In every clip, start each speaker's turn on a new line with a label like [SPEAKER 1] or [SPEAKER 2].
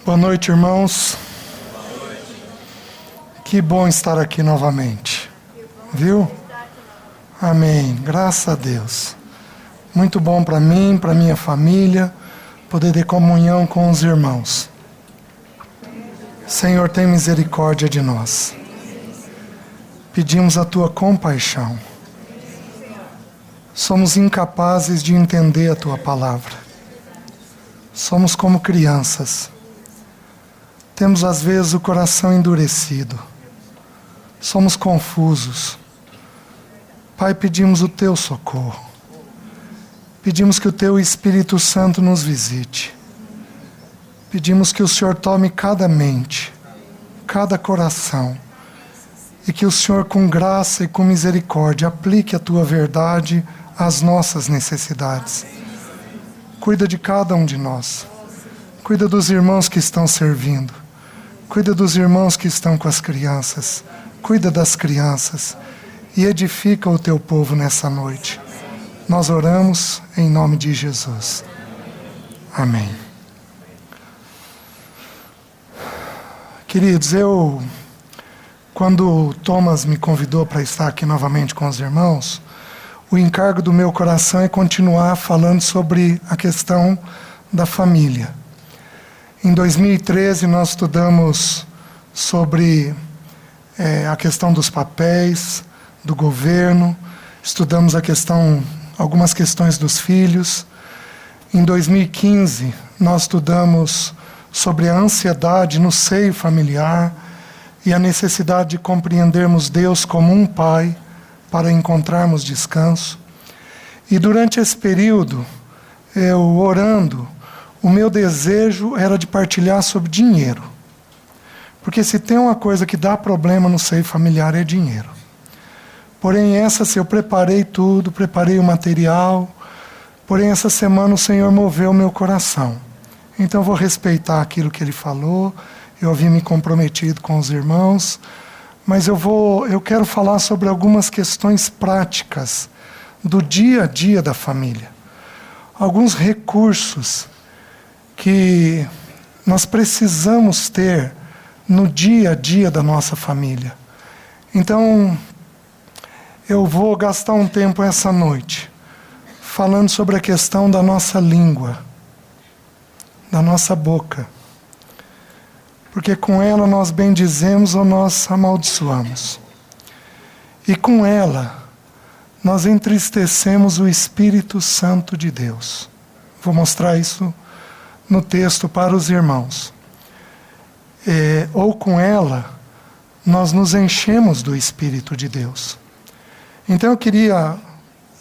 [SPEAKER 1] Boa noite, irmãos. Que bom estar aqui novamente. Viu? Amém. Graças a Deus. Muito bom para mim, para minha família, poder ter comunhão com os irmãos. Senhor, tem misericórdia de nós. Pedimos a tua compaixão. Somos incapazes de entender a tua palavra. Somos como crianças. Temos às vezes o coração endurecido. Somos confusos. Pai, pedimos o teu socorro. Pedimos que o teu Espírito Santo nos visite. Pedimos que o Senhor tome cada mente, cada coração, e que o Senhor, com graça e com misericórdia, aplique a tua verdade às nossas necessidades. Cuida de cada um de nós. Cuida dos irmãos que estão servindo. Cuida dos irmãos que estão com as crianças. Cuida das crianças. E edifica o teu povo nessa noite. Nós oramos em nome de Jesus. Amém. Queridos, quando o Thomas me convidou para estar aqui novamente com os irmãos, o encargo do meu coração é continuar falando sobre a questão da família. Em 2013 nós estudamos sobre a questão dos papéis, do governo, estudamos algumas questões dos filhos. Em 2015 nós estudamos sobre a ansiedade no seio familiar e a necessidade de compreendermos Deus como um pai para encontrarmos descanso. E durante esse período, eu orando, o meu desejo era de partilhar sobre dinheiro. Porque se tem uma coisa que dá problema no seio familiar é dinheiro. Porém, eu preparei tudo, preparei o material. Porém, essa semana o Senhor moveu o meu coração. Então, eu vou respeitar aquilo que Ele falou. Eu havia me comprometido com os irmãos. Mas eu quero falar sobre algumas questões práticas do dia a dia da família. Alguns recursos que nós precisamos ter no dia a dia da nossa família. Então, eu vou gastar um tempo essa noite falando sobre a questão da nossa língua, da nossa boca. Porque com ela nós bendizemos ou nós amaldiçoamos. E com ela nós entristecemos o Espírito Santo de Deus. Vou mostrar isso no texto para os irmãos. Ou com ela nós nos enchemos do Espírito de Deus. Então eu queria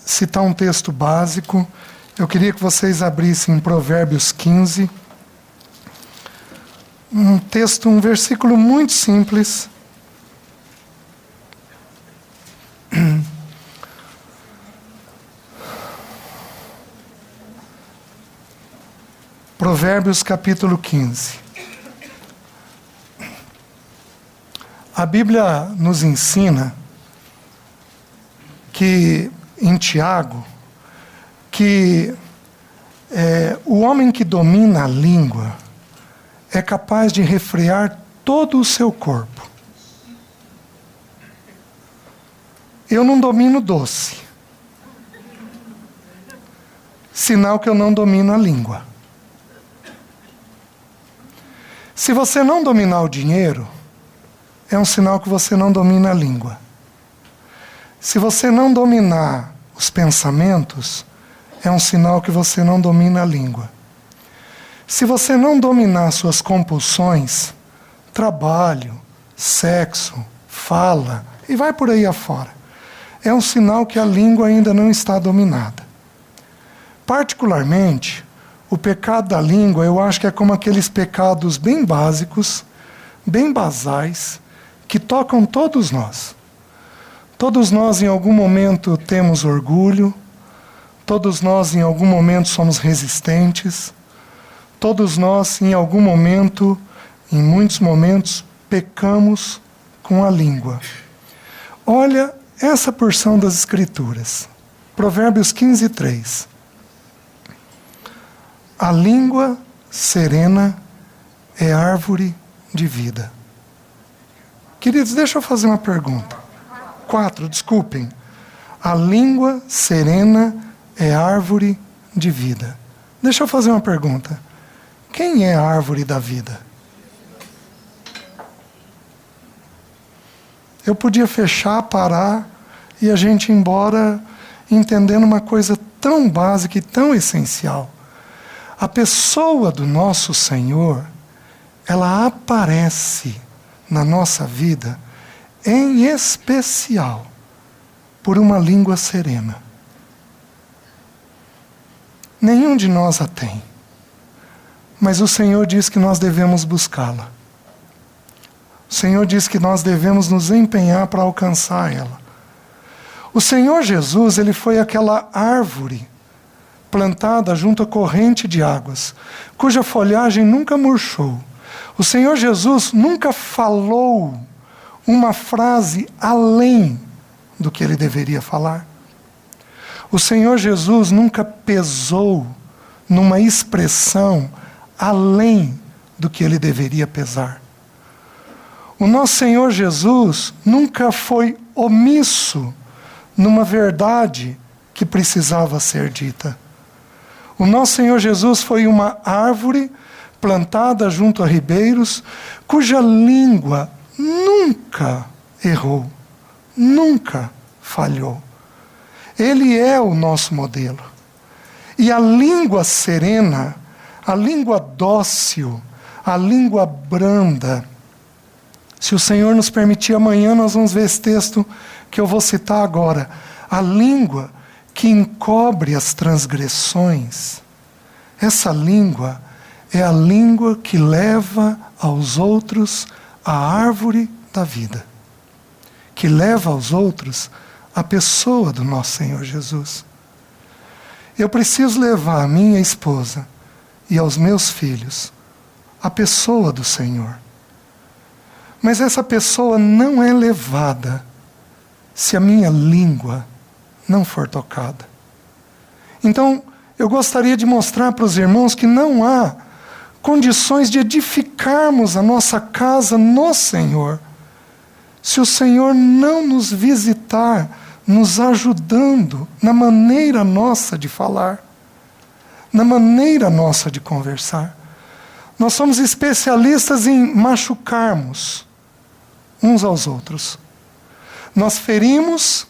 [SPEAKER 1] citar um texto básico. Eu queria que vocês abrissem em Provérbios 15. Um versículo muito simples. Provérbios capítulo 15. A Bíblia nos ensina que, em Tiago, que o homem que domina a língua é capaz de refrear todo o seu corpo. Eu não domino doce, sinal que eu não domino a língua. Se você não dominar o dinheiro, é um sinal que você não domina a língua. Se você não dominar os pensamentos, é um sinal que você não domina a língua. Se você não dominar suas compulsões, trabalho, sexo, fala, e vai por aí afora, é um sinal que a língua ainda não está dominada. Particularmente, o pecado da língua, eu acho que é como aqueles pecados bem básicos, bem basais, que tocam todos nós. Todos nós em algum momento temos orgulho, todos nós em algum momento somos resistentes, todos nós em algum momento, em muitos momentos, pecamos com a língua. Olha essa porção das Escrituras, Provérbios 15, 3. A língua serena é árvore de vida. Queridos, deixa eu fazer uma pergunta. 4, desculpem. A língua serena é árvore de vida. Deixa eu fazer uma pergunta. Quem é a árvore da vida? Eu podia fechar, parar e a gente ir embora entendendo uma coisa tão básica e tão essencial. A pessoa do nosso Senhor, ela aparece na nossa vida, em especial, por uma língua serena. Nenhum de nós a tem, mas o Senhor diz que nós devemos buscá-la. O Senhor diz que nós devemos nos empenhar para alcançar ela. O Senhor Jesus, ele foi aquela árvore plantada junto à corrente de águas, cuja folhagem nunca murchou. O Senhor Jesus nunca falou uma frase além do que ele deveria falar. O Senhor Jesus nunca pesou numa expressão além do que ele deveria pesar. O nosso Senhor Jesus nunca foi omisso numa verdade que precisava ser dita. O nosso Senhor Jesus foi uma árvore plantada junto a ribeiros, cuja língua nunca errou, nunca falhou. Ele é o nosso modelo. E a língua serena, a língua dócil, a língua branda. Se o Senhor nos permitir, amanhã nós vamos ver esse texto que eu vou citar agora. A língua que encobre as transgressões. Essa língua é a língua que leva aos outros a árvore da vida. Que leva aos outros a pessoa do nosso Senhor Jesus. Eu preciso levar a minha esposa e aos meus filhos a pessoa do Senhor. Mas essa pessoa não é levada se a minha língua não for tocada. Então, eu gostaria de mostrar para os irmãos que não há condições de edificarmos a nossa casa no Senhor se o Senhor não nos visitar, nos ajudando na maneira nossa de falar, na maneira nossa de conversar. Nós somos especialistas em machucarmos uns aos outros. Nós ferimos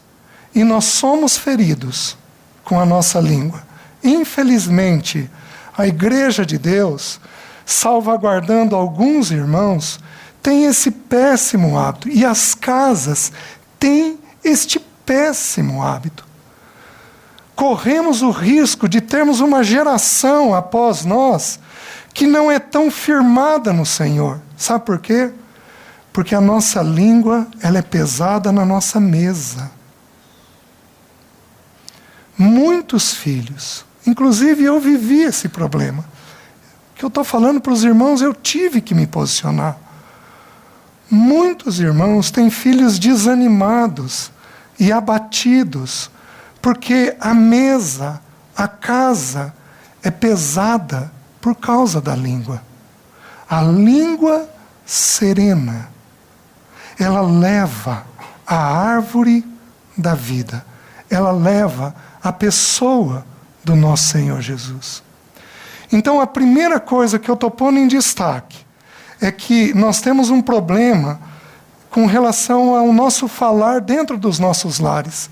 [SPEAKER 1] e nós somos feridos com a nossa língua. Infelizmente, a Igreja de Deus, salvaguardando alguns irmãos, tem esse péssimo hábito. E as casas têm este péssimo hábito. Corremos o risco de termos uma geração após nós que não é tão firmada no Senhor. Sabe por quê? Porque a nossa língua, ela é pesada na nossa mesa. Muitos filhos, inclusive eu vivi esse problema. O que eu estou falando para os irmãos, eu tive que me posicionar. Muitos irmãos têm filhos desanimados e abatidos, porque a mesa, a casa, é pesada por causa da língua. A língua serena, ela leva a árvore da vida. Ela leva a pessoa do nosso Senhor Jesus. Então, a primeira coisa que eu estou pondo em destaque é que nós temos um problema com relação ao nosso falar dentro dos nossos lares.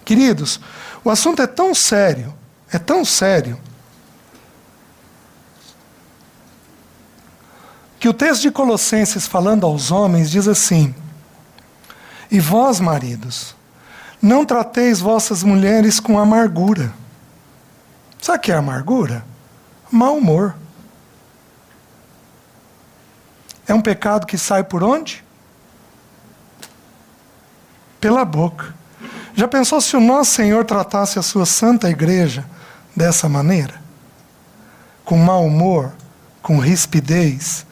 [SPEAKER 1] Queridos, o assunto é tão sério, que o texto de Colossenses, falando aos homens, diz assim: e vós, maridos, não trateis vossas mulheres com amargura. Sabe o que é amargura? Mau humor. É um pecado que sai por onde? Pela boca. Já pensou se o nosso Senhor tratasse a sua santa igreja dessa maneira? Com mau humor, com rispidez?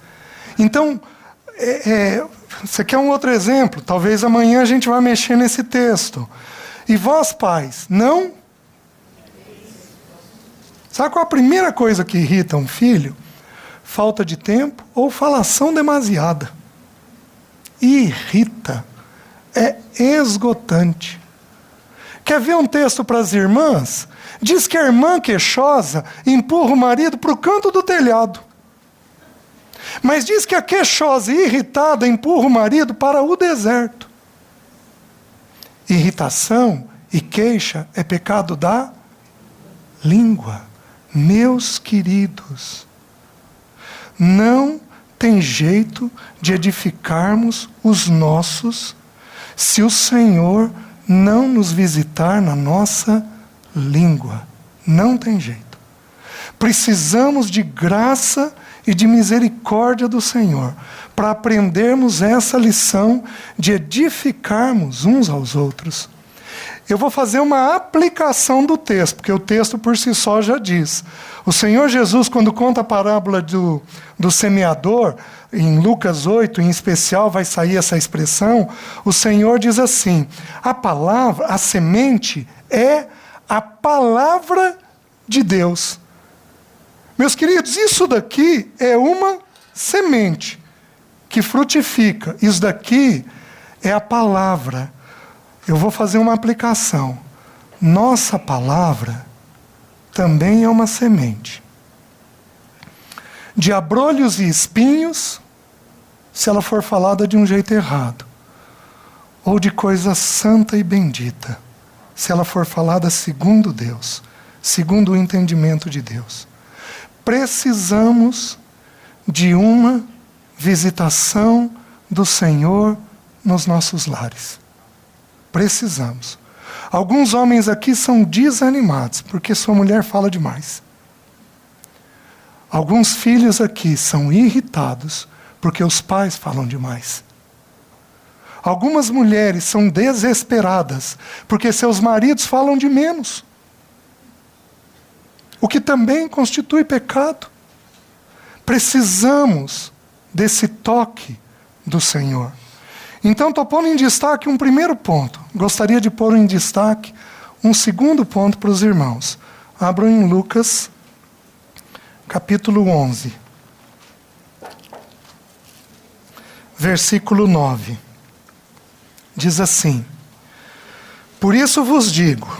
[SPEAKER 1] Então, você quer um outro exemplo? Talvez amanhã a gente vai mexer nesse texto. E vós, pais, não? Sabe qual a primeira coisa que irrita um filho? falta de tempo ou falação demasiada. Irrita, é esgotante. Quer ver um texto para as irmãs? Diz que a irmã queixosa empurra o marido para o canto do telhado. Mas diz que a queixosa e irritada empurra o marido para o deserto. Irritação e queixa é pecado da língua. Meus queridos, não tem jeito de edificarmos os nossos se o Senhor não nos visitar na nossa língua. Não tem jeito. Precisamos de graça e de misericórdia do Senhor para aprendermos essa lição de edificarmos uns aos outros. Eu vou fazer uma aplicação do texto, porque o texto por si só já diz. O Senhor Jesus, quando conta a parábola do semeador, em Lucas 8, em especial, vai sair essa expressão, o Senhor diz assim, a palavra, a semente é a palavra de Deus. Meus queridos, isso daqui é uma semente que frutifica. Isso daqui é a palavra. Eu vou fazer uma aplicação. Nossa palavra também é uma semente. De abrolhos e espinhos, se ela for falada de um jeito errado. Ou de coisa santa e bendita, se ela for falada segundo Deus, segundo o entendimento de Deus. Precisamos de uma visitação do Senhor nos nossos lares. Precisamos. Alguns homens aqui são desanimados, porque sua mulher fala demais. Alguns filhos aqui são irritados, porque os pais falam demais. Algumas mulheres são desesperadas, porque seus maridos falam de menos. O que também constitui pecado. Precisamos desse toque do Senhor. Então, estou pondo em destaque um primeiro ponto. Gostaria de pôr em destaque um segundo ponto para os irmãos. Abram em Lucas, capítulo 11. Versículo 9. Diz assim: Por isso vos digo,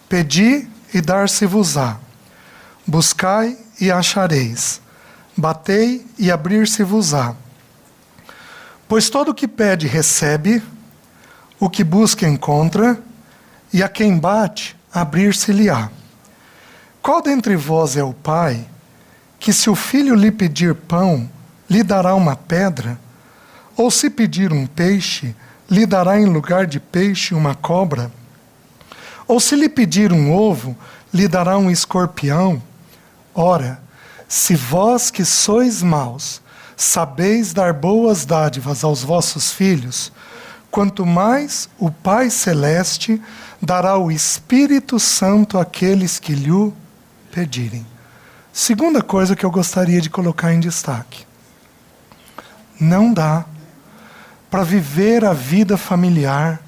[SPEAKER 1] pedi e dar-se-vos-á. Buscai e achareis. Batei e abrir-se-vos-á. Pois todo o que pede recebe, o que busca encontra, e a quem bate, abrir-se-lhe-á. Qual dentre vós é o pai, que se o filho lhe pedir pão, lhe dará uma pedra? Ou se pedir um peixe, lhe dará em lugar de peixe uma cobra? Ou se lhe pedir um ovo, lhe dará um escorpião? Ora, se vós que sois maus, sabeis dar boas dádivas aos vossos filhos, quanto mais o Pai Celeste dará o Espírito Santo àqueles que lhe pedirem. Segunda coisa que eu gostaria de colocar em destaque. Não dá para viver a vida familiar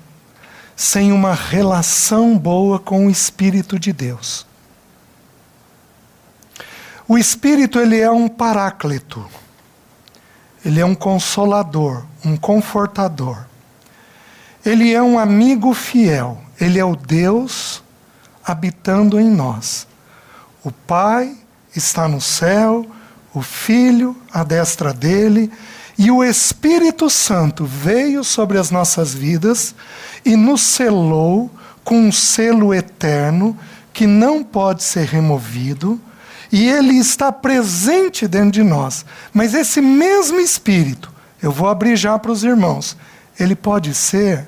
[SPEAKER 1] sem uma relação boa com o Espírito de Deus. O Espírito, ele é um paráclito. Ele é um consolador, um confortador. Ele é um amigo fiel. Ele é o Deus habitando em nós. O Pai está no céu, o Filho à destra dele, e o Espírito Santo veio sobre as nossas vidas e nos selou com um selo eterno que não pode ser removido, e ele está presente dentro de nós. Mas esse mesmo Espírito, eu vou abrir já para os irmãos, ele pode ser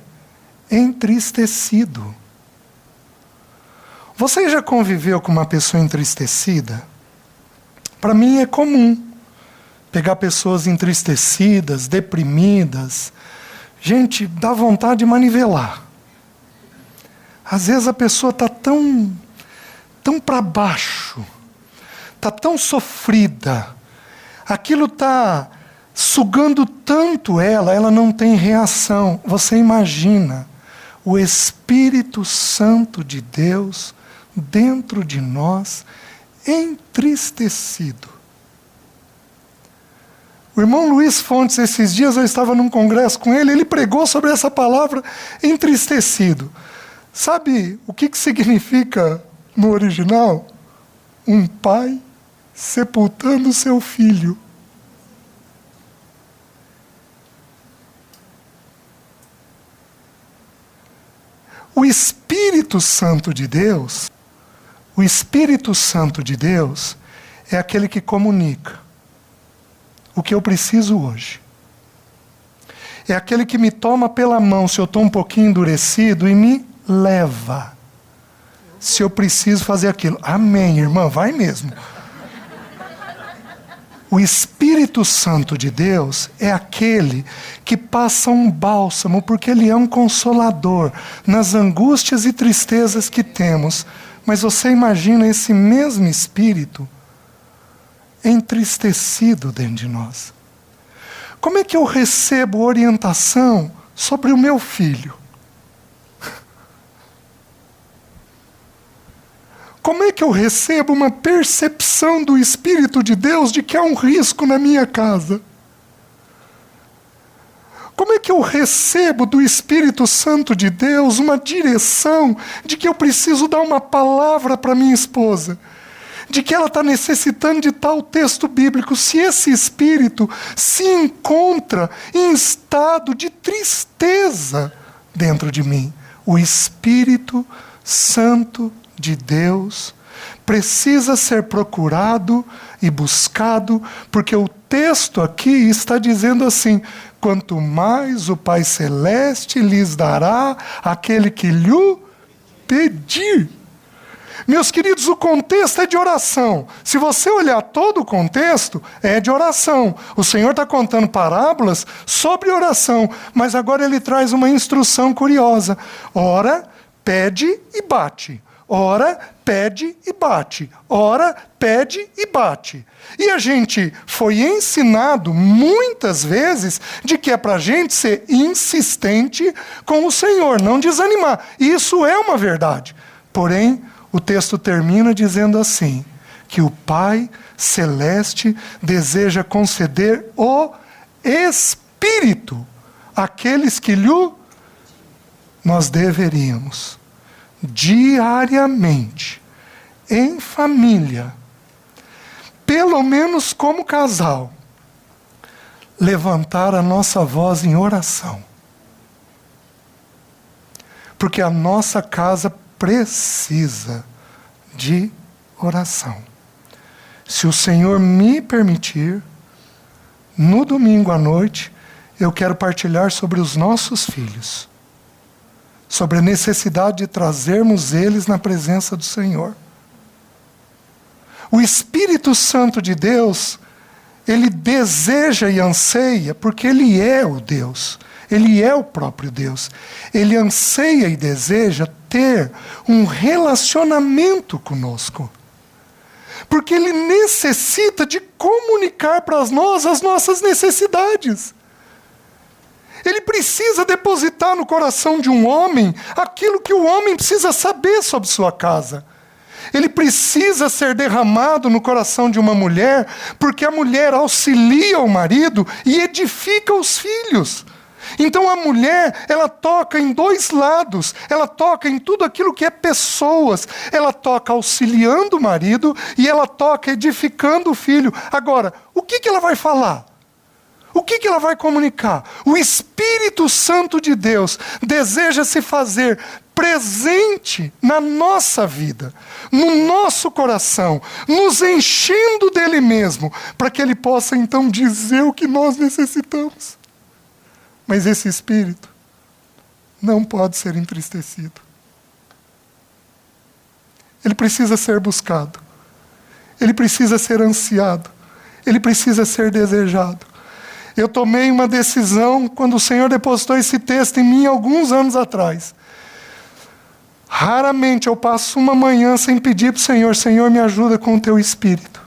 [SPEAKER 1] entristecido. Você já conviveu com uma pessoa entristecida? Para mim é comum pegar pessoas entristecidas, deprimidas. Gente, dá vontade de manivelar. Às vezes a pessoa está tão para baixo, está tão sofrida, aquilo está sugando tanto ela não tem reação. Você imagina o Espírito Santo de Deus dentro de nós, entristecido. O irmão Luiz Fontes, esses dias eu estava num congresso com ele, ele pregou sobre essa palavra entristecido. Sabe o que significa no original? Um pai sepultando seu filho. O Espírito Santo de Deus, o Espírito Santo de Deus é aquele que comunica o que eu preciso hoje. É aquele que me toma pela mão se eu estou um pouquinho endurecido e me leva. Se eu preciso fazer aquilo. Amém, irmã, vai mesmo. O Espírito Santo de Deus é aquele que passa um bálsamo, porque Ele é um consolador nas angústias e tristezas que temos. Mas você imagina esse mesmo Espírito entristecido dentro de nós. Como é que eu recebo orientação sobre o meu filho? Como é que eu recebo uma percepção do Espírito de Deus de que há um risco na minha casa? Como é que eu recebo do Espírito Santo de Deus uma direção de que eu preciso dar uma palavra para minha esposa? De que ela está necessitando de tal texto bíblico, se esse Espírito se encontra em estado de tristeza dentro de mim? O Espírito Santo de Deus precisa ser procurado e buscado, porque o texto aqui está dizendo assim: quanto mais o Pai Celeste lhes dará aquele que lhe pedir. Meus queridos, o contexto é de oração. Se você olhar todo o contexto, é de oração. O Senhor está contando parábolas sobre oração, mas agora Ele traz uma instrução curiosa. Ora, pede e bate. Ora, pede e bate. Ora, pede e bate. E a gente foi ensinado muitas vezes de que é para a gente ser insistente com o Senhor, não desanimar. Isso é uma verdade. Porém, o texto termina dizendo assim, que o Pai Celeste deseja conceder o Espírito àqueles que nós deveríamos diariamente, em família, pelo menos como casal, levantar a nossa voz em oração. Porque a nossa casa precisa de oração. Se o Senhor me permitir, no domingo à noite, eu quero partilhar sobre os nossos filhos, sobre a necessidade de trazermos eles na presença do Senhor. O Espírito Santo de Deus, Ele deseja e anseia, porque Ele é o Deus, Ele é o próprio Deus. Ele anseia e deseja ter um relacionamento conosco, porque Ele necessita de comunicar para nós as nossas necessidades. Ele precisa depositar no coração de um homem aquilo que o homem precisa saber sobre sua casa. Ele precisa ser derramado no coração de uma mulher, porque a mulher auxilia o marido e edifica os filhos. Então a mulher, ela toca em dois lados, ela toca em tudo aquilo que é pessoas, ela toca auxiliando o marido e ela toca edificando o filho. Agora, o que ela vai falar? O que ela vai comunicar? O Espírito Santo de Deus deseja se fazer presente na nossa vida, no nosso coração, nos enchendo dele mesmo, para que ele possa então dizer o que nós necessitamos. Mas esse Espírito não pode ser entristecido. Ele precisa ser buscado. Ele precisa ser ansiado. Ele precisa ser desejado. Eu tomei uma decisão quando o Senhor depositou esse texto em mim alguns anos atrás. Raramente eu passo uma manhã sem pedir para o Senhor: Senhor, me ajuda com o teu Espírito.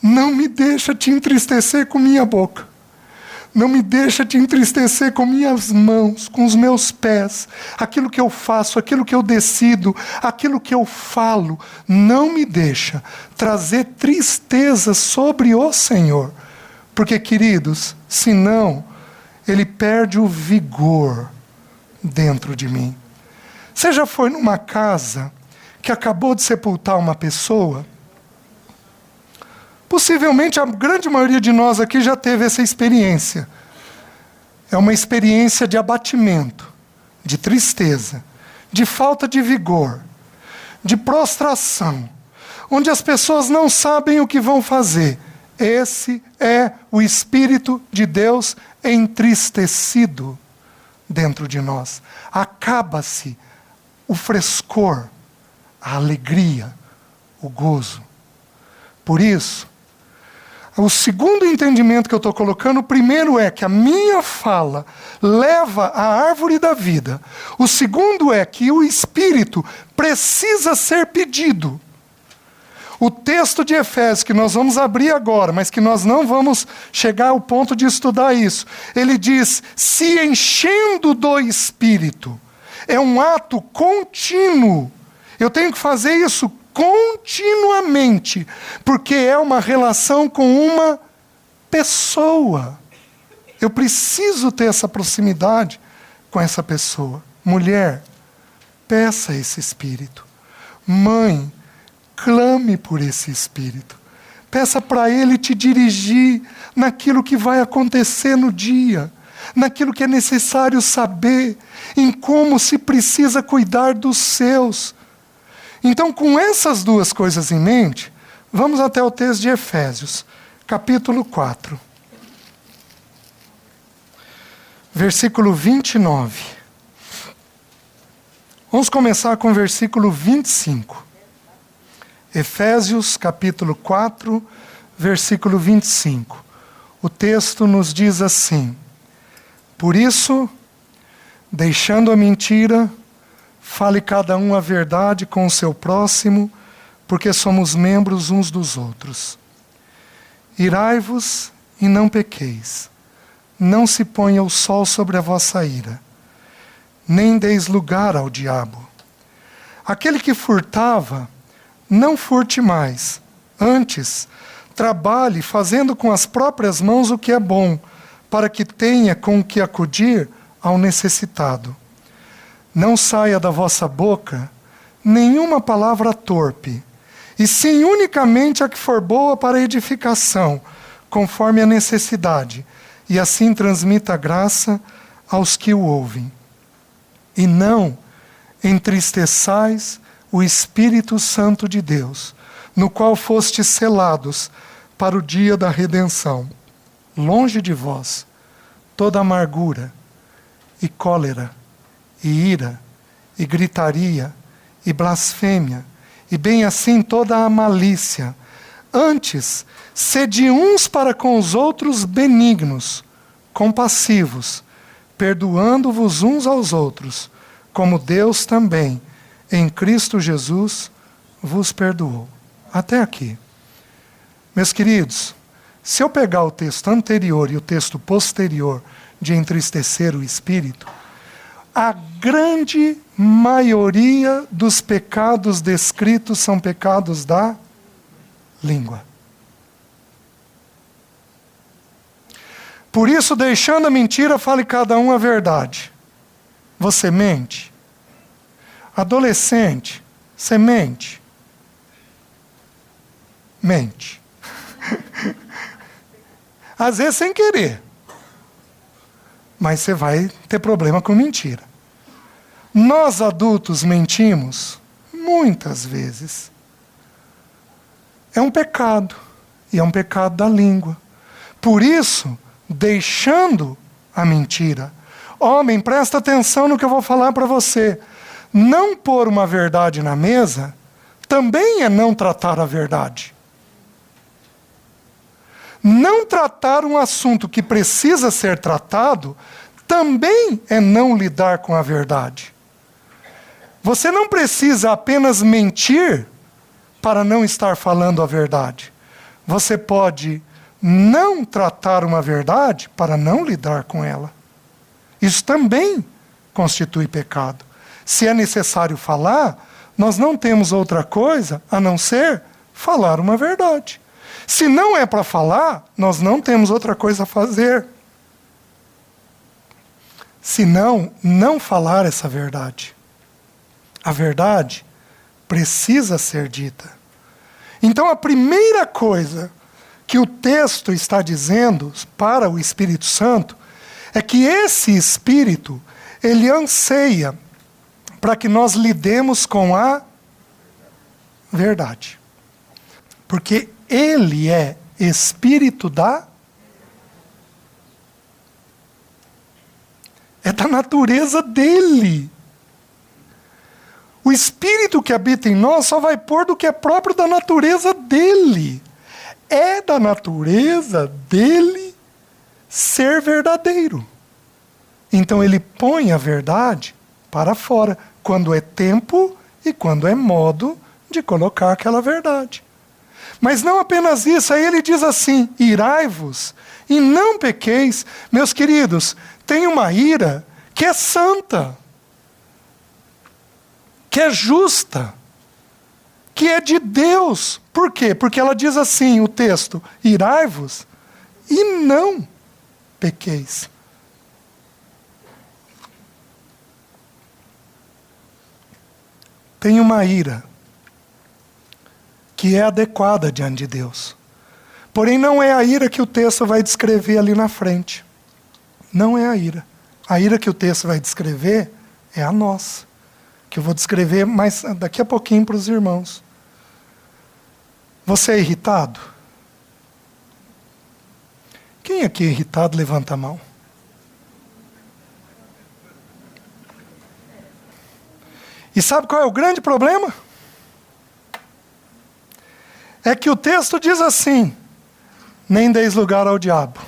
[SPEAKER 1] Não me deixa te entristecer com minha boca. Não me deixa te entristecer com minhas mãos, com os meus pés. Aquilo que eu faço, aquilo que eu decido, aquilo que eu falo. Não me deixa trazer tristeza sobre o Senhor. Porque, queridos, senão ele perde o vigor dentro de mim. Você já foi numa casa que acabou de sepultar uma pessoa? Possivelmente a grande maioria de nós aqui já teve essa experiência. É uma experiência de abatimento, de tristeza, de falta de vigor, de prostração, onde as pessoas não sabem o que vão fazer. Esse é o Espírito de Deus entristecido dentro de nós. Acaba-se o frescor, a alegria, o gozo. Por isso, o segundo entendimento que eu estou colocando, o primeiro é que a minha fala leva à árvore da vida. O segundo é que o Espírito precisa ser pedido. O texto de Efésios, que nós vamos abrir agora, mas que nós não vamos chegar ao ponto de estudar isso. Ele diz, se enchendo do Espírito. É um ato contínuo. Eu tenho que fazer isso continuamente, porque é uma relação com uma pessoa. Eu preciso ter essa proximidade com essa pessoa. Mulher, peça esse Espírito. Mãe, clame por esse Espírito. Peça para Ele te dirigir naquilo que vai acontecer no dia, naquilo que é necessário saber, em como se precisa cuidar dos seus. Então, com essas duas coisas em mente, vamos até o texto de Efésios, capítulo 4, versículo 29. Vamos começar com o versículo 25. Efésios, capítulo 4, versículo 25. O texto nos diz assim: por isso, deixando a mentira, fale cada um a verdade com o seu próximo, porque somos membros uns dos outros. Irai-vos e não pequeis. Não se ponha o sol sobre a vossa ira, nem deis lugar ao diabo. Aquele que furtava, não furte mais. Antes, trabalhe fazendo com as próprias mãos o que é bom, para que tenha com o que acudir ao necessitado. Não saia da vossa boca nenhuma palavra torpe, e sim unicamente a que for boa para edificação, conforme a necessidade, e assim transmita graça aos que o ouvem. E não entristeçais o Espírito Santo de Deus, no qual fostes selados para o dia da redenção. Longe de vós toda amargura e cólera, e ira, e gritaria, e blasfêmia, e bem assim toda a malícia. Antes, sede uns para com os outros benignos, compassivos, perdoando-vos uns aos outros, como Deus também, em Cristo Jesus, vos perdoou. Até aqui. Meus queridos, se eu pegar o texto anterior e o texto posterior de entristecer o Espírito, a grande maioria dos pecados descritos são pecados da língua. Por isso, deixando a mentira, fale cada um a verdade. Você mente? Adolescente, você mente? Mente. Às vezes sem querer. Mas você vai ter problema com mentira. Nós adultos mentimos muitas vezes. É um pecado. E é um pecado da língua. Por isso, deixando a mentira. Homem, presta atenção no que eu vou falar para você. Não pôr uma verdade na mesa também é não tratar a verdade. Não tratar um assunto que precisa ser tratado também é não lidar com a verdade. Você não precisa apenas mentir para não estar falando a verdade. Você pode não tratar uma verdade para não lidar com ela. Isso também constitui pecado. Se é necessário falar, nós não temos outra coisa a não ser falar uma verdade. Se não é para falar, nós não temos outra coisa a fazer. Se não falar essa verdade. A verdade precisa ser dita. Então a primeira coisa que o texto está dizendo para o Espírito Santo é que esse Espírito, ele anseia para que nós lidemos com a verdade. Porque ele é Espírito é da natureza dele. O Espírito que habita em nós só vai pôr do que é próprio da natureza dele. É da natureza dele ser verdadeiro. Então ele põe a verdade para fora, quando é tempo e quando é modo de colocar aquela verdade. Mas não apenas isso, aí ele diz assim: irai-vos e não pequeis. Meus queridos, tem uma ira que é santa, que é justa, que é de Deus. Por quê? Porque ela diz assim, o texto: irai-vos e não pequeis. Tem uma ira que é adequada diante de Deus. Porém, não é a ira que o texto vai descrever ali na frente. Não é a ira. A ira que o texto vai descrever é a nossa, que eu vou descrever mais daqui a pouquinho para os irmãos. Você é irritado? Quem aqui é irritado, levanta a mão. E sabe qual é o grande problema? É que o texto diz assim: nem deis lugar ao diabo.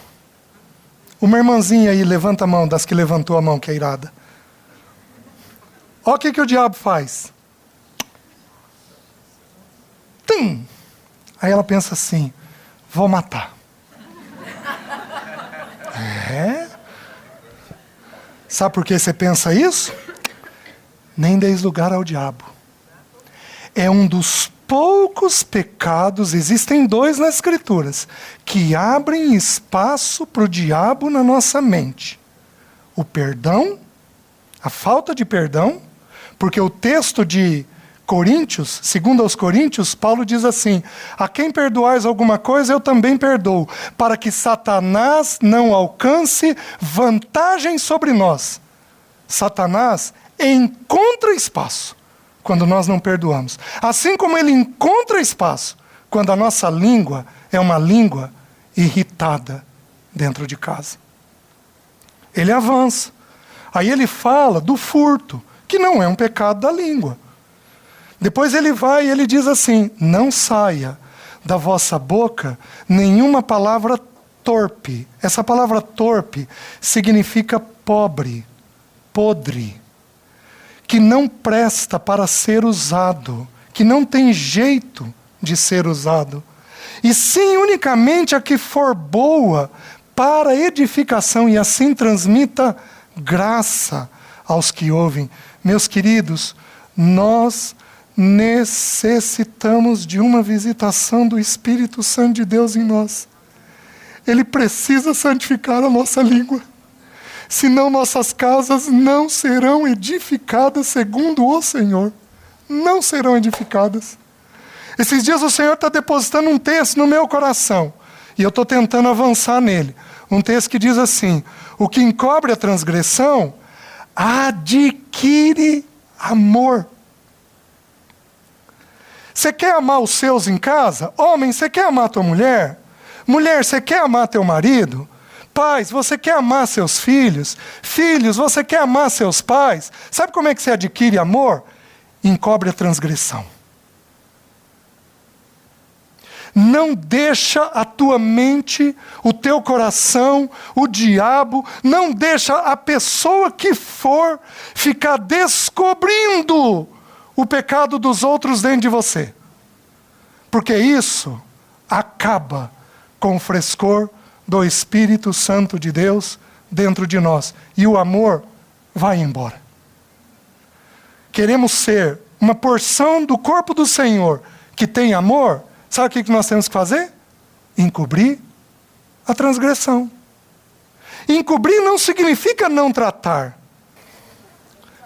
[SPEAKER 1] Uma irmãzinha aí, levanta a mão, das que levantou a mão, que é irada. Olha o que o diabo faz. Tum! Aí ela pensa assim: vou matar. É? Sabe por que você pensa isso? Nem deis lugar ao diabo. É um dos poucos pecados, existem dois nas Escrituras, que abrem espaço para o diabo na nossa mente. O perdão, a falta de perdão, porque o texto de Coríntios, segundo aos Coríntios, Paulo diz assim: a quem perdoais alguma coisa, eu também perdoo, para que Satanás não alcance vantagem sobre nós. Satanás encontra espaço quando nós não perdoamos. Assim como ele encontra espaço quando a nossa língua é uma língua irritada dentro de casa. Ele avança. Aí ele fala do furto, que não é um pecado da língua. Depois ele vai e ele diz assim: não saia da vossa boca nenhuma palavra torpe. Essa palavra torpe significa pobre, podre, que não presta para ser usado, que não tem jeito de ser usado, e sim unicamente a que for boa para edificação e assim transmita graça aos que ouvem. Meus queridos, nós necessitamos de uma visitação do Espírito Santo de Deus em nós. Ele precisa santificar a nossa língua. Senão nossas casas não serão edificadas segundo o Senhor. Não serão edificadas. Esses dias o Senhor está depositando um texto no meu coração. E eu estou tentando avançar nele. Um texto que diz assim: o que encobre a transgressão adquire amor. Você quer amar os seus em casa? Homem, você quer amar tua mulher? Mulher, você quer amar teu marido? Pais, você quer amar seus filhos? Filhos, você quer amar seus pais? Sabe como é que você adquire amor? Encobre a transgressão. Não deixa a tua mente, o teu coração, o diabo, não deixa a pessoa que for ficar descobrindo o pecado dos outros dentro de você. Porque isso acaba com o frescor do Espírito Santo de Deus dentro de nós. E o amor vai embora. Queremos ser uma porção do corpo do Senhor que tem amor. Sabe o que nós temos que fazer? Encobrir a transgressão. Encobrir não significa não tratar.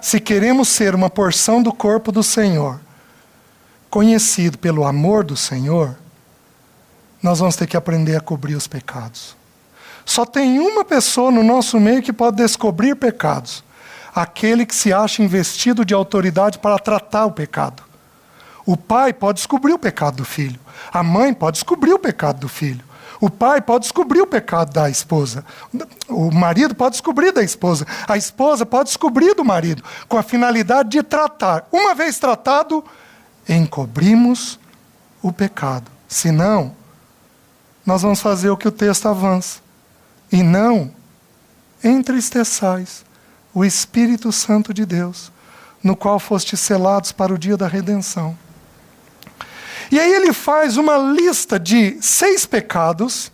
[SPEAKER 1] Se queremos ser uma porção do corpo do Senhor, conhecido pelo amor do Senhor, nós vamos ter que aprender a cobrir os pecados. Só tem uma pessoa no nosso meio que pode descobrir pecados. Aquele que se acha investido de autoridade para tratar o pecado. O pai pode descobrir o pecado do filho. A mãe pode descobrir o pecado do filho. O pai pode descobrir o pecado da esposa. O marido pode descobrir da esposa. A esposa pode descobrir do marido, com a finalidade de tratar. Uma vez tratado, encobrimos o pecado. Senão, nós vamos fazer o que o texto avança. E não entristeçais o Espírito Santo de Deus, no qual fostes selados para o dia da redenção. E aí ele faz uma lista de 6 pecados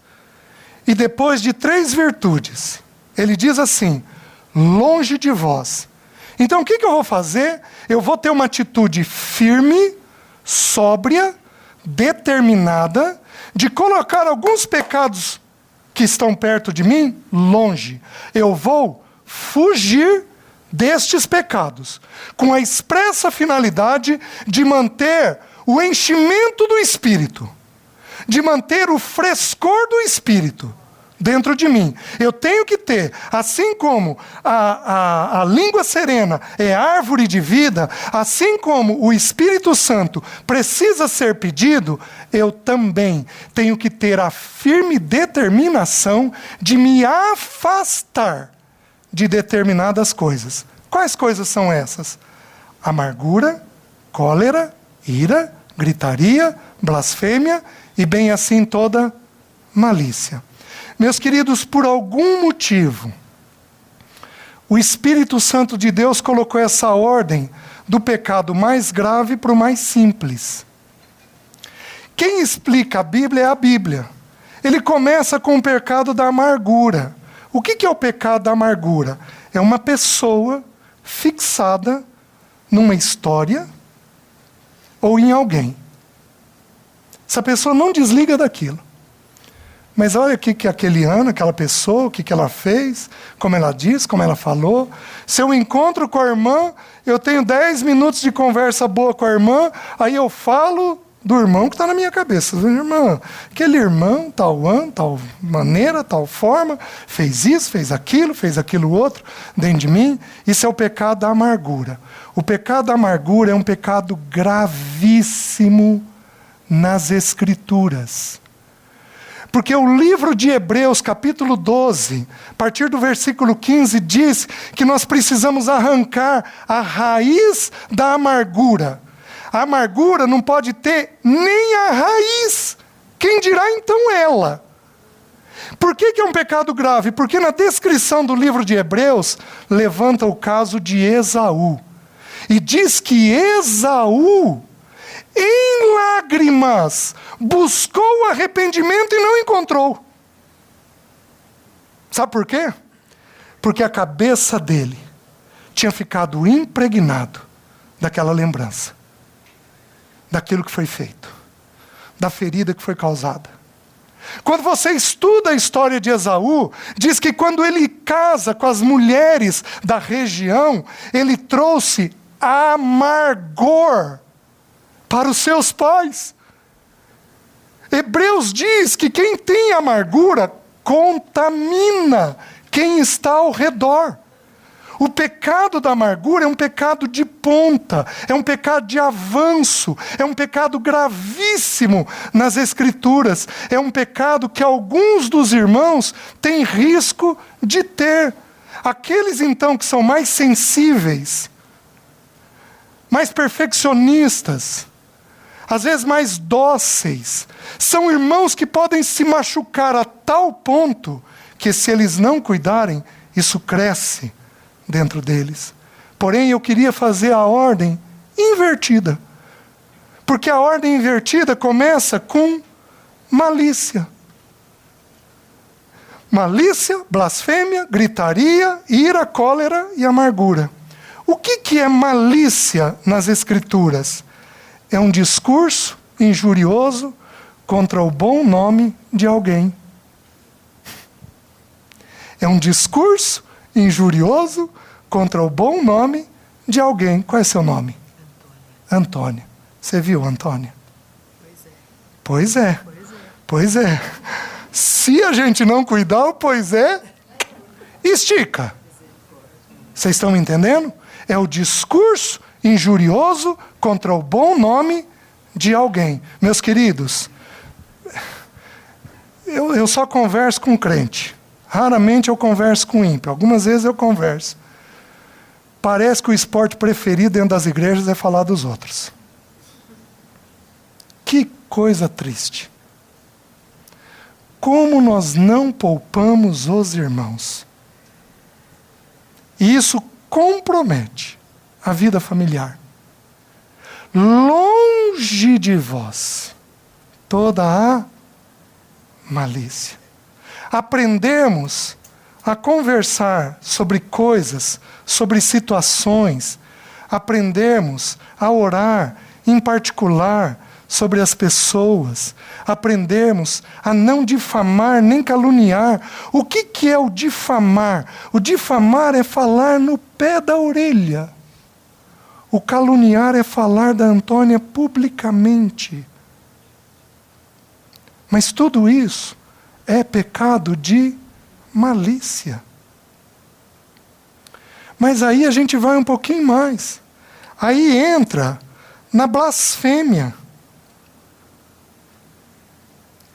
[SPEAKER 1] e depois de 3 virtudes. Ele diz assim: longe de vós. Então o que eu vou fazer? Eu vou ter uma atitude firme, sóbria, determinada, de colocar alguns pecados que estão perto de mim longe. Eu vou fugir destes pecados, com a expressa finalidade de manter o enchimento do Espírito, de manter o frescor do Espírito dentro de mim. Eu tenho que ter, assim como a língua serena é árvore de vida, assim como o Espírito Santo precisa ser pedido, eu também tenho que ter a firme determinação de me afastar de determinadas coisas. Quais coisas são essas? Amargura, cólera, ira, gritaria, blasfêmia e bem assim toda malícia. Meus queridos, por algum motivo, o Espírito Santo de Deus colocou essa ordem do pecado mais grave para o mais simples. Quem explica a Bíblia é a Bíblia. Ele começa com o pecado da amargura. O que é o pecado da amargura? É uma pessoa fixada numa história ou em alguém. Essa pessoa não desliga daquilo. Mas olha o que aquele ano, aquela pessoa, o que ela fez, como ela disse, como ela falou. Se eu encontro com a irmã, eu tenho 10 minutos de conversa boa com a irmã, aí eu falo do irmão que está na minha cabeça. Irmã, aquele irmão, tal ano, tal maneira, tal forma, fez isso, fez aquilo outro dentro de mim. Isso é o pecado da amargura. O pecado da amargura é um pecado gravíssimo nas Escrituras. Porque o livro de Hebreus, capítulo 12, a partir do versículo 15, diz que nós precisamos arrancar a raiz da amargura. A amargura não pode ter nem a raiz. Quem dirá então ela? Por que é um pecado grave? Porque na descrição do livro de Hebreus, levanta o caso de Esaú. E diz que Esaú, em lágrimas, buscou arrependimento e não encontrou. Sabe por quê? Porque a cabeça dele tinha ficado impregnado daquela lembrança, daquilo que foi feito, da ferida que foi causada. Quando você estuda a história de Esaú, diz que quando ele casa com as mulheres da região, ele trouxe amargor para os seus pais. Hebreus diz que quem tem amargura contamina quem está ao redor. O pecado da amargura é um pecado de ponta, é um pecado de avanço, é um pecado gravíssimo nas Escrituras, é um pecado que alguns dos irmãos têm risco de ter. Aqueles então que são mais sensíveis, mais perfeccionistas, às vezes mais dóceis, são irmãos que podem se machucar a tal ponto que, se eles não cuidarem, isso cresce dentro deles. Porém, eu queria fazer a ordem invertida. Porque a ordem invertida começa com malícia. Malícia, blasfêmia, gritaria, ira, cólera e amargura. O que é malícia nas Escrituras? É um discurso injurioso contra o bom nome de alguém. É um discurso injurioso contra o bom nome de alguém. Qual é seu nome? Antônia. Você viu, Antônia? Pois é. Pois é. Se a gente não cuidar, o pois é, estica. Vocês estão me entendendo? É o discurso injurioso contra o bom nome de alguém. Meus queridos, eu só converso com crente. Raramente eu converso com ímpio. Algumas vezes eu converso. Parece que o esporte preferido dentro das igrejas é falar dos outros. Que coisa triste. Como nós não poupamos os irmãos. E isso compromete a vida familiar. Longe de vós toda a malícia. Aprendemos a conversar sobre coisas, sobre situações. Aprendemos a orar, em particular, sobre as pessoas. Aprendemos a não difamar nem caluniar. O que é o difamar? O difamar é falar no pé da orelha. O caluniar é falar da Antônia publicamente. Mas tudo isso é pecado de malícia. Mas aí a gente vai um pouquinho mais. Aí entra na blasfêmia.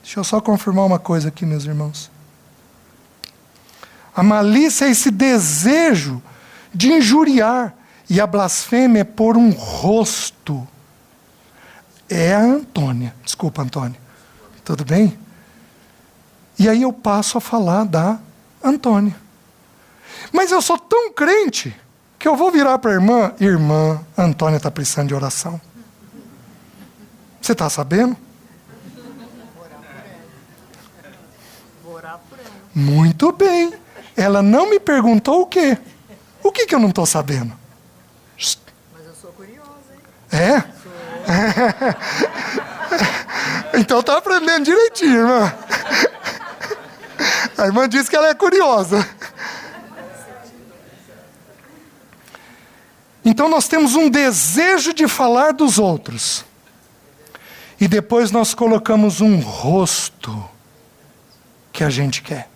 [SPEAKER 1] Deixa eu só confirmar uma coisa aqui, meus irmãos. A malícia é esse desejo de injuriar. E a blasfêmia é pôr um rosto. É a Antônia. Desculpa, Antônia. Tudo bem? E aí eu passo a falar da Antônia. Mas eu sou tão crente que eu vou virar para a irmã. Irmã, Antônia está precisando de oração. Você está sabendo?
[SPEAKER 2] Vou orar por ela.
[SPEAKER 1] Muito bem. Ela não me perguntou o quê? O que eu não estou sabendo?
[SPEAKER 2] Mas eu sou curiosa, hein?
[SPEAKER 1] É? Então está aprendendo direitinho, irmã. A irmã disse que ela é curiosa. Então nós temos um desejo de falar dos outros. E depois nós colocamos um rosto que a gente quer.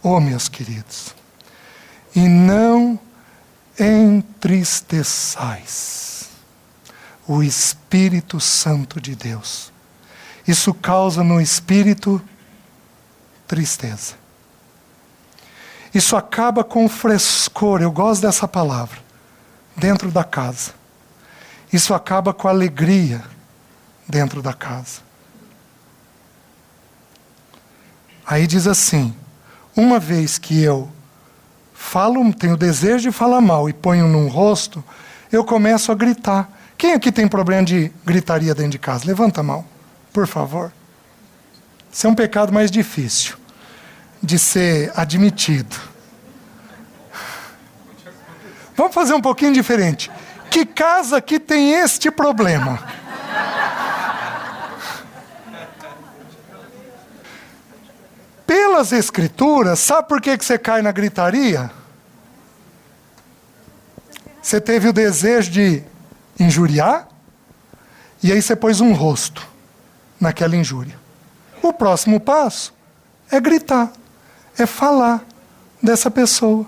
[SPEAKER 1] Oh, meus queridos. E não entristeçais o Espírito Santo de Deus. Isso causa no espírito tristeza. Isso acaba com o frescor, eu gosto dessa palavra, dentro da casa. Isso acaba com a alegria dentro da casa. Aí diz assim, uma vez que eu tenho o desejo de falar mal e ponho num rosto, eu começo a gritar. Quem aqui tem problema de gritaria dentro de casa? Levanta a mão, por favor. Isso é um pecado mais difícil de ser admitido. Vamos fazer um pouquinho diferente. Que casa que tem este problema? Pelas Escrituras, sabe por que você cai na gritaria? Você teve o desejo de injuriar, e aí você pôs um rosto naquela injúria. O próximo passo é gritar, é falar dessa pessoa.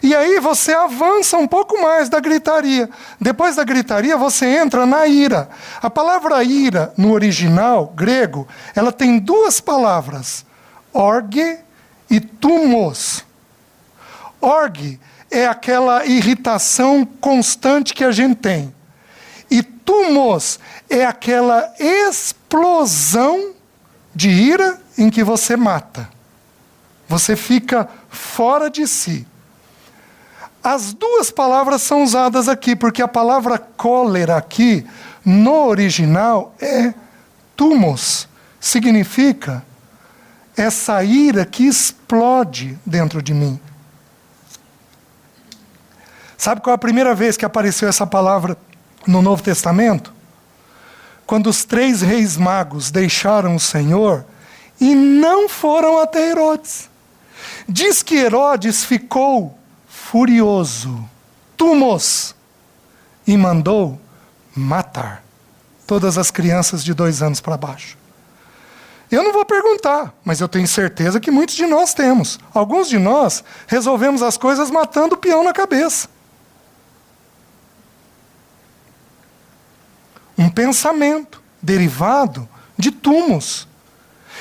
[SPEAKER 1] E aí você avança um pouco mais da gritaria. Depois da gritaria você entra na ira. A palavra ira, no original grego, ela tem duas palavras, orge e thumos. Orge é aquela irritação constante que a gente tem. E thumos é aquela explosão de ira em que você mata. Você fica fora de si. As duas palavras são usadas aqui, porque a palavra cólera aqui, no original, é thumos. Significa essa ira que explode dentro de mim. Sabe qual é a primeira vez que apareceu essa palavra no Novo Testamento? quando os 3 reis magos deixaram o Senhor e não foram até Herodes. Diz que Herodes ficou furioso, tumos, e mandou matar todas as crianças de 2 anos para baixo. Eu não vou perguntar, mas eu tenho certeza que muitos de nós temos. Alguns de nós resolvemos as coisas matando o peão na cabeça. Um pensamento derivado de tumos.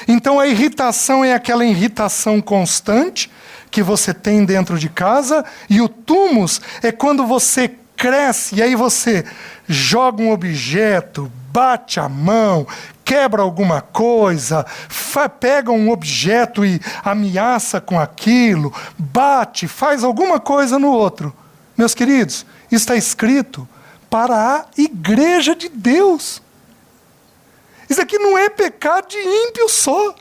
[SPEAKER 1] Então a irritação é aquela irritação constante que você tem dentro de casa, e o tumos é quando você cresce e aí você joga um objeto, bate a mão, quebra alguma coisa, pega um objeto e ameaça com aquilo, bate, faz alguma coisa no outro. Meus queridos, isso está escrito para a igreja de Deus. Isso aqui não é pecado de ímpio só.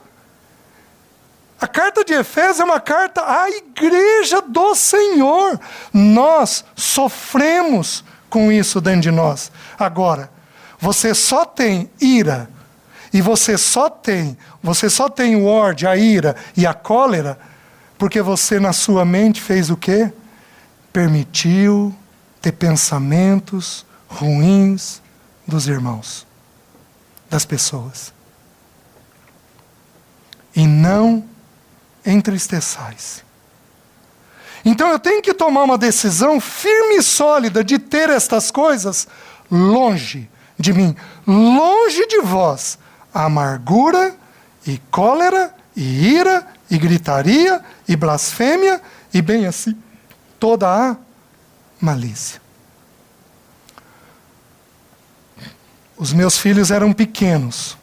[SPEAKER 1] A carta de Efésios é uma carta à igreja do Senhor. Nós sofremos com isso dentro de nós. Agora, você só tem ira, e você só tem o ódio, a ira e a cólera, porque você na sua mente fez o quê? Permitiu ter pensamentos ruins dos irmãos, das pessoas. E não entristeçais. Então eu tenho que tomar uma decisão firme e sólida de ter estas coisas longe de mim, longe de vós, amargura e cólera e ira e gritaria e blasfêmia e bem assim toda a malícia. Os meus filhos eram pequenos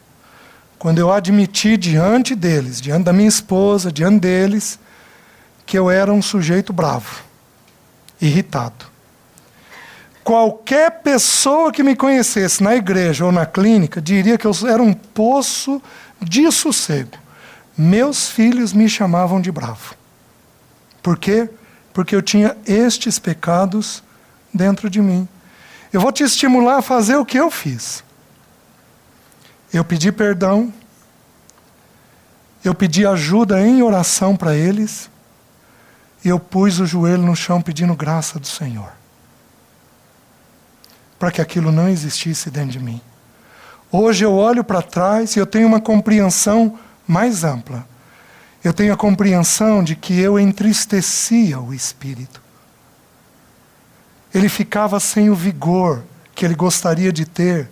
[SPEAKER 1] quando eu admiti diante deles, diante da minha esposa, diante deles, que eu era um sujeito bravo, irritado. Qualquer pessoa que me conhecesse na igreja ou na clínica diria que eu era um poço de sossego. Meus filhos me chamavam de bravo. Por quê? Porque eu tinha estes pecados dentro de mim. Eu vou te estimular a fazer o que eu fiz. Eu pedi perdão, eu pedi ajuda em oração para eles, e eu pus o joelho no chão pedindo graça do Senhor, para que aquilo não existisse dentro de mim. Hoje eu olho para trás e eu tenho uma compreensão mais ampla. Eu tenho a compreensão de que eu entristecia o Espírito. Ele ficava sem o vigor que ele gostaria de ter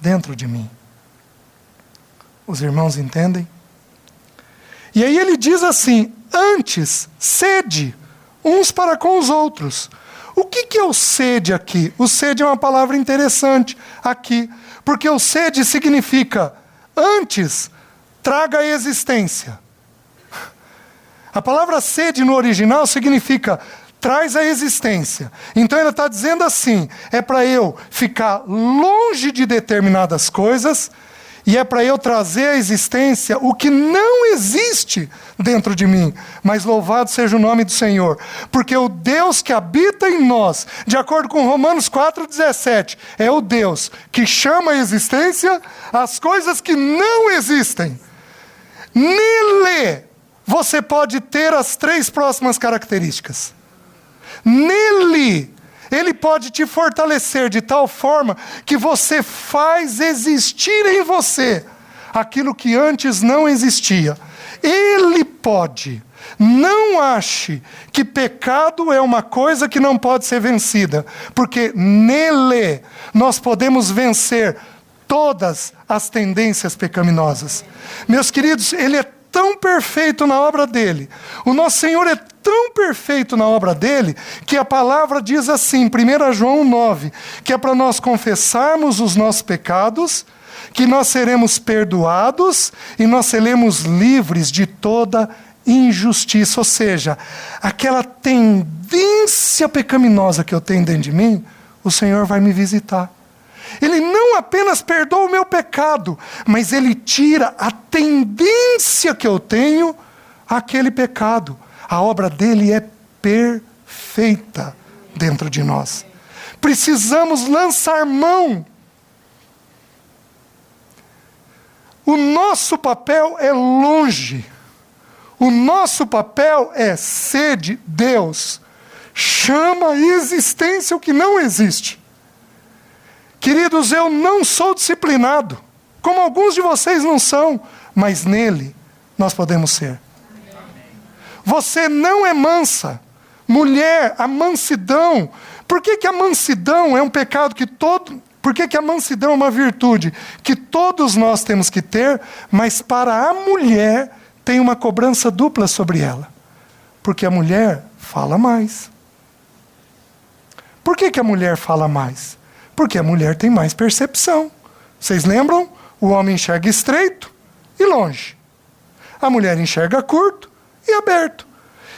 [SPEAKER 1] dentro de mim. Os irmãos entendem? E aí ele diz assim: antes, sede uns para com os outros. O que é o sede aqui? O sede é uma palavra interessante aqui, porque o sede significa antes, traga a existência. A palavra sede no original significa traz a existência. Então ele está dizendo assim, é para eu ficar longe de determinadas coisas, e é para eu trazer à existência o que não existe dentro de mim. Mas louvado seja o nome do Senhor. Porque o Deus que habita em nós, de acordo com Romanos 4,17, é o Deus que chama à existência as coisas que não existem. Nele, você pode ter as 3 próximas características. Nele, ele pode te fortalecer de tal forma que você faz existir em você aquilo que antes não existia. Ele pode. Não ache que pecado é uma coisa que não pode ser vencida, porque nele nós podemos vencer todas as tendências pecaminosas. Meus queridos, ele é tão perfeito na obra dele, o nosso Senhor é tão perfeito na obra dele, que a palavra diz assim, 1 João 9, que é para nós confessarmos os nossos pecados, que nós seremos perdoados e nós seremos livres de toda injustiça. Ou seja, aquela tendência pecaminosa que eu tenho dentro de mim, o Senhor vai me visitar. Ele não apenas perdoa o meu pecado, mas ele tira a tendência que eu tenho àquele pecado. A obra dele é perfeita dentro de nós. Precisamos lançar mão O nosso papel é longe. O nosso papel é sede. Deus chama à existência o que não existe. Queridos, eu não sou disciplinado, como alguns de vocês não são, mas nele nós podemos ser. Você não é mansa. Mulher, a mansidão. Por que a mansidão é um pecado que todo... Por que a mansidão é uma virtude que todos nós temos que ter, mas para a mulher tem uma cobrança dupla sobre ela? Porque a mulher fala mais. Por que a mulher fala mais? Porque a mulher tem mais percepção. Vocês lembram? O homem enxerga estreito e longe. A mulher enxerga curto e aberto.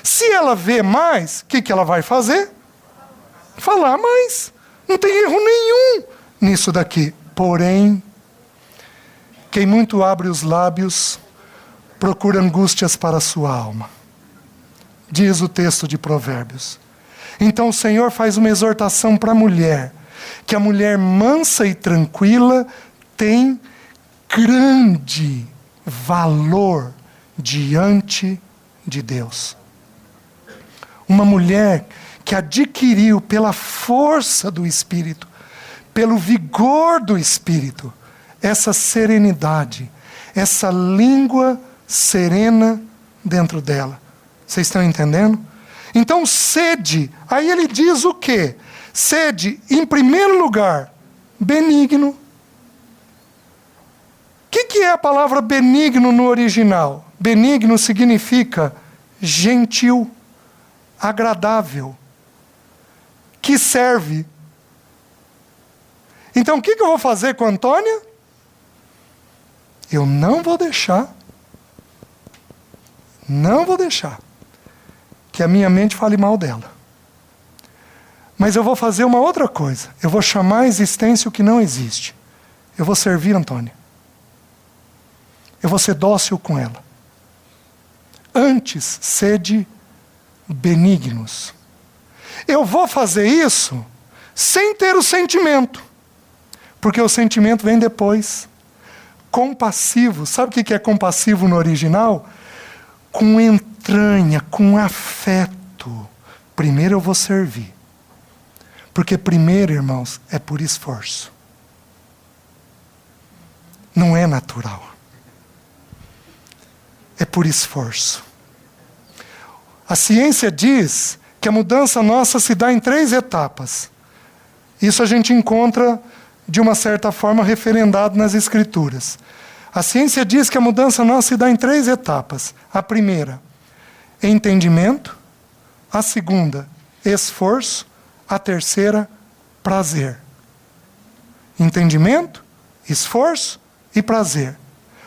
[SPEAKER 1] Se ela vê mais, o que ela vai fazer? Falar mais. Não tem erro nenhum nisso daqui. Porém, quem muito abre os lábios, procura angústias para a sua alma. Diz o texto de Provérbios. Então o Senhor faz uma exortação para a mulher, que a mulher mansa e tranquila tem grande valor diante de Deus. Uma mulher que adquiriu pela força do Espírito, pelo vigor do Espírito, essa serenidade, essa língua serena dentro dela. Vocês estão entendendo? Então, sede, aí ele diz o quê? Sede, em primeiro lugar, benigno. O que é a palavra benigno no original? Benigno significa gentil, agradável, que serve. Então, o que eu vou fazer com a Antônia? Eu não vou deixar que a minha mente fale mal dela. Mas eu vou fazer uma outra coisa. Eu vou chamar à existência o que não existe. Eu vou servir a Antônia. Eu vou ser dócil com ela. Antes, sede benignos. Eu vou fazer isso sem ter o sentimento. Porque o sentimento vem depois. Compassivo. Sabe o que é compassivo no original? Com entranha, com afeto. Primeiro eu vou servir. Porque primeiro, irmãos, é por esforço. Não é natural. É por esforço. A ciência diz que a mudança nossa se dá em 3 etapas. Isso a gente encontra, de uma certa forma, referendado nas Escrituras. A ciência diz que a mudança nossa se dá em 3 etapas. A primeira, entendimento. A segunda, esforço. A terceira, prazer. Entendimento, esforço e prazer.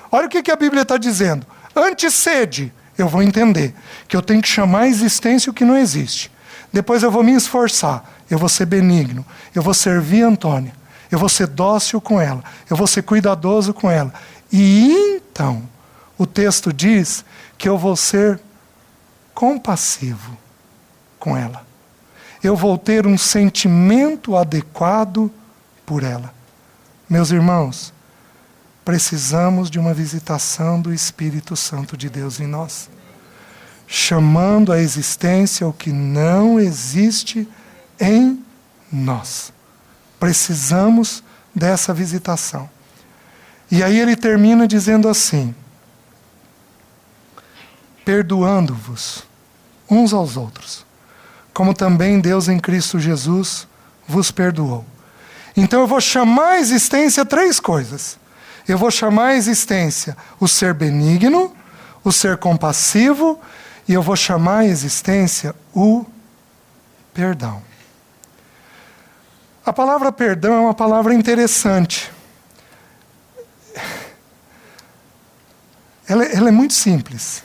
[SPEAKER 1] Olha o que a Bíblia está dizendo. Antes sede, eu vou entender que eu tenho que chamar à existência o que não existe. Depois eu vou me esforçar, eu vou ser benigno, eu vou servir a Antônia, eu vou ser dócil com ela, eu vou ser cuidadoso com ela. E então, o texto diz que eu vou ser compassivo com ela. Eu vou ter um sentimento adequado por ela. Meus irmãos, precisamos de uma visitação do Espírito Santo de Deus em nós, chamando à existência o que não existe em nós. Precisamos dessa visitação. E aí ele termina dizendo assim: perdoando-vos uns aos outros, como também Deus em Cristo Jesus vos perdoou. Então eu vou chamar à existência 3 coisas. Eu vou chamar à existência o ser benigno, o ser compassivo, e eu vou chamar à existência o perdão. A palavra perdão é uma palavra interessante. Ela é muito simples.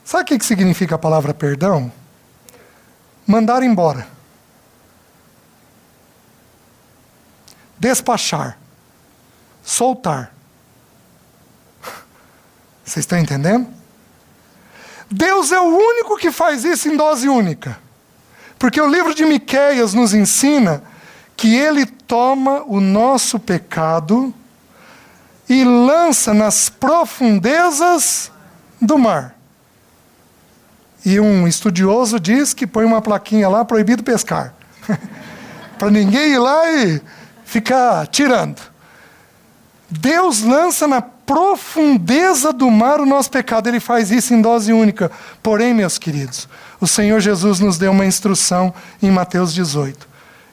[SPEAKER 1] Sabe o que significa a palavra perdão? Mandar embora. Despachar. Soltar. Vocês estão entendendo? Deus é o único que faz isso em dose única. Porque o livro de Miqueias nos ensina que Ele toma o nosso pecado e lança nas profundezas do mar. E um estudioso diz que põe uma plaquinha lá, proibido pescar. Para ninguém ir lá e ficar tirando. Deus lança na profundeza do mar o nosso pecado. Ele faz isso em dose única. Porém, meus queridos, o Senhor Jesus nos deu uma instrução em Mateus 18.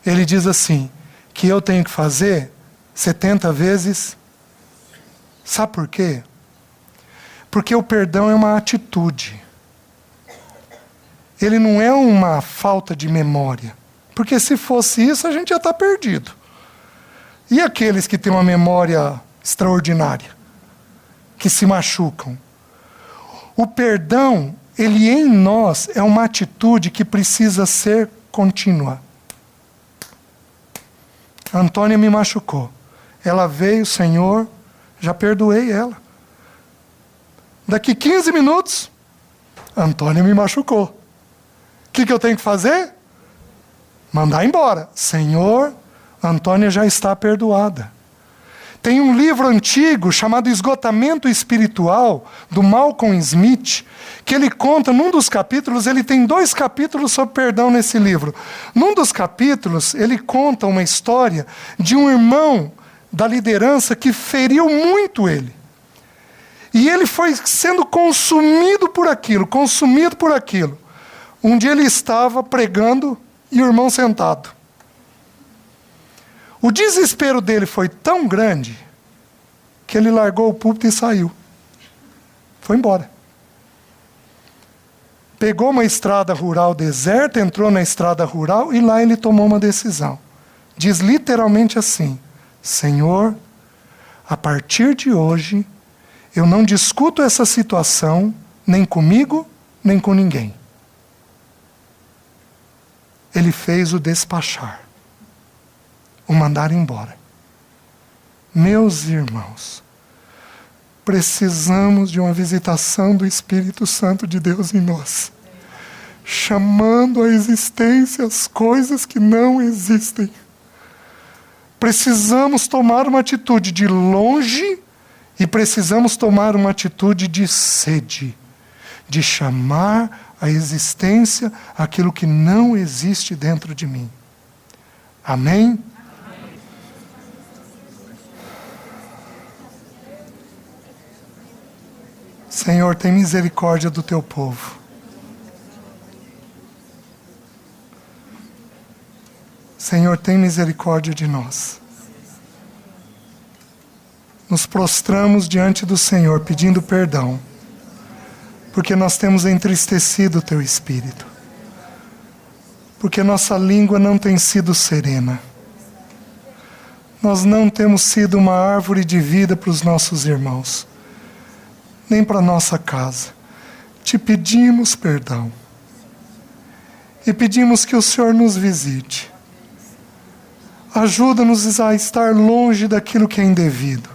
[SPEAKER 1] Ele diz assim, que eu tenho que fazer 70 vezes. Sabe por quê? Porque o perdão é uma atitude. Ele não é uma falta de memória. Porque se fosse isso, a gente já está perdido. E aqueles que têm uma memória extraordinária, que se machucam? O perdão, ele em nós é uma atitude que precisa ser contínua. A Antônia me machucou. Ela veio, Senhor, já perdoei ela. Daqui 15 minutos, a Antônia me machucou. O que eu tenho que fazer? Mandar embora. Senhor, a Antônia já está perdoada. Tem um livro antigo chamado Esgotamento Espiritual, do Malcolm Smith, que ele conta, num dos capítulos, ele tem 2 capítulos sobre perdão nesse livro. Num dos capítulos, ele conta uma história de um irmão da liderança que feriu muito ele. E ele foi sendo consumido por aquilo. Um dia ele estava pregando e o irmão sentado. O desespero dele foi tão grande que ele largou o púlpito e saiu. Foi embora. Pegou uma estrada rural deserta, entrou na estrada rural e lá ele tomou uma decisão. Diz literalmente assim: Senhor, a partir de hoje, eu não discuto essa situação, nem comigo, nem com ninguém. Ele fez o despachar. O mandar embora. Meus irmãos, precisamos de uma visitação do Espírito Santo de Deus em nós, chamando à existência as coisas que não existem. Precisamos tomar uma atitude de longe e precisamos tomar uma atitude de sede, de chamar à existência aquilo que não existe dentro de mim. Amém? Senhor, tem misericórdia do teu povo. Senhor, tem misericórdia de nós. Nos prostramos diante do Senhor pedindo perdão, porque nós temos entristecido o teu Espírito, porque nossa língua não tem sido serena. Nós não temos sido uma árvore de vida para os nossos irmãos, nem para nossa casa. Te pedimos perdão. E pedimos que o Senhor nos visite. Ajuda-nos a estar longe daquilo que é indevido.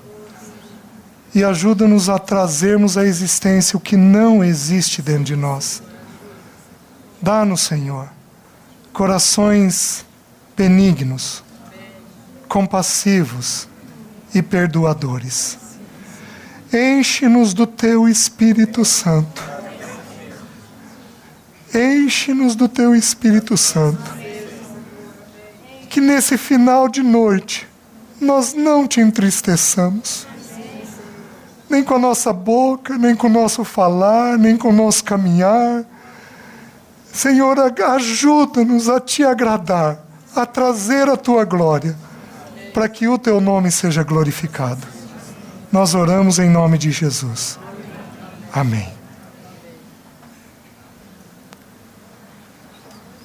[SPEAKER 1] E ajuda-nos a trazermos à existência o que não existe dentro de nós. Dá-nos, Senhor, corações benignos, compassivos e perdoadores. Enche-nos do teu Espírito Santo. Enche-nos do teu Espírito Santo. Que nesse final de noite nós não te entristeçamos. Nem com a nossa boca, nem com o nosso falar, nem com o nosso caminhar. Senhor, ajuda-nos a te agradar, a trazer a tua glória, para que o teu nome seja glorificado. Nós oramos em nome de Jesus. Amém.